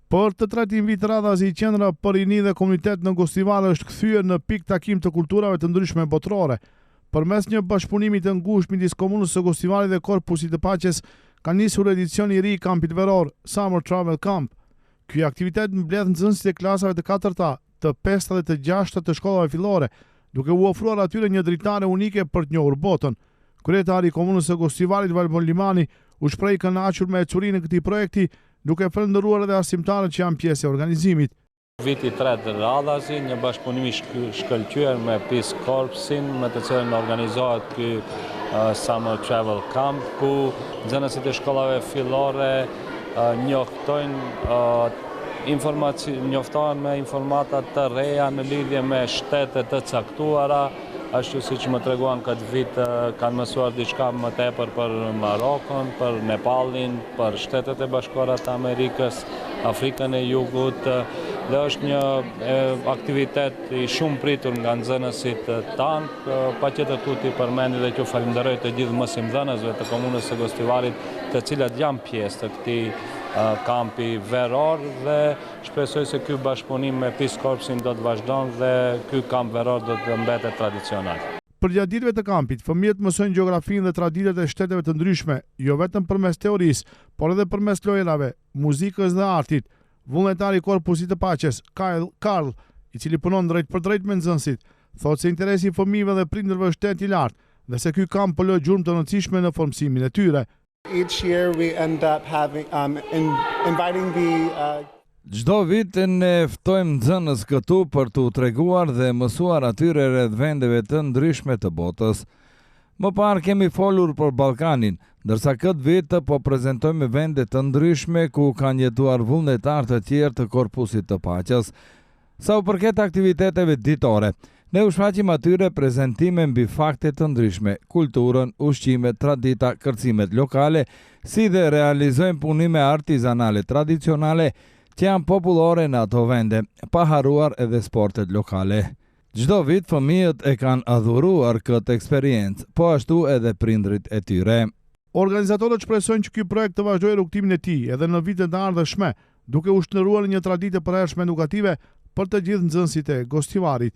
Për të tretin vit radhazi, qendra për rini dhe komunitet në Gostivare është kthyer në pikë takim të kulturave të ndryshme botërore. Përmes një bashkëpunimi të ngushtë midis komunës së Gostivarit dhe Korpusit të Paqes, ka nisur edicioni i ri i kampit veror, Summer Travel Camp. Ky aktivitet mbledh nxënësit e klasave të 4-ta, të 5-ta dhe të 6-ta të shkollave fillore, duke u ofruar atyre një dritare unike për të njohur botën. Kryetari i komunës së Gostivarit, Valbon Limani, u shpreh i kënaqur me ecurinë e këtij projekti, duke falendëruar edhe arsimtarët që janë pjesë e organizimit. Viti 3 radhazi, një bashkëpunim i shkëlqyer me Peace Corpsin, me të cilën organizohet ky Summer Travel Camp, ku nxënësit e shkollave fillore njoftohen me informata të reja në lidhje me shtete të caktuara, ashtu siç më treguan këtë vit kanë mësuar diçka më tepër për Marokon, për Nepalin, për Shtetet e Bashkuara të Amerikës, Afrikën e Jugut, dhe është një aktivitet i shumë pritur nga nxënësit tanë. Patjetër tuti përmendi dhe që falenderoj të gjithë mësimdhënësve të komunës së Gostivarit, të cilat janë pjesë të këtij kampi veror, dhe shpresoj se ky bashkëpunim me Peace Corpsin do të vazhdon dhe ky kamp veror do të mbetet tradicional. Përgjatë ditëve të kampit, fëmijët mësojnë gjeografinë dhe traditat e shteteve të ndryshme, jo vetëm përmes teorisë, por edhe përmes lojrave, muzikës dhe artit. Vullnetari i Korpusit të Paqes, Karl, i cili punon drejt për drejt me nxënësit, thotë se interesi i fëmijëve dhe prindërve është i lartë dhe se ky kamp po lë gjurmë të rëndësishme në formsimin e tyre. Each year we end up having inviting the Çdo vit ne ftojmë nxënës këtu për t'u treguar dhe mësuar atyre rreth vendeve të ndryshme të botës. Më parë kemi folur për Ballkanin, ndërsa këtë vit po prezantojmë vende të ndryshme ku kanë jetuar vullnetarë të tjerë të Korpusit të Paqes. Sa u përket aktiviteteve ditore, ne u shfaqim atyre prezantime mbi fakte të ndryshme, kulturën, ushqimet, tradita, kërcimet lokale, si dhe realizojmë punime artizanale tradicionale që janë popullore në ato vende, pa haruar edhe sportet lokale. Çdo vit fëmijët e kanë adhuruar këtë eksperiencë, po ashtu edhe prindrit e tyre. Organizatorët shpresojnë që ky projekt të vazhdojë rrugtimin e tij edhe në vitet e ardhshme, duke u shndërruar një traditë e përhershme edukative për të gjithë nxënësit e Gostivarit.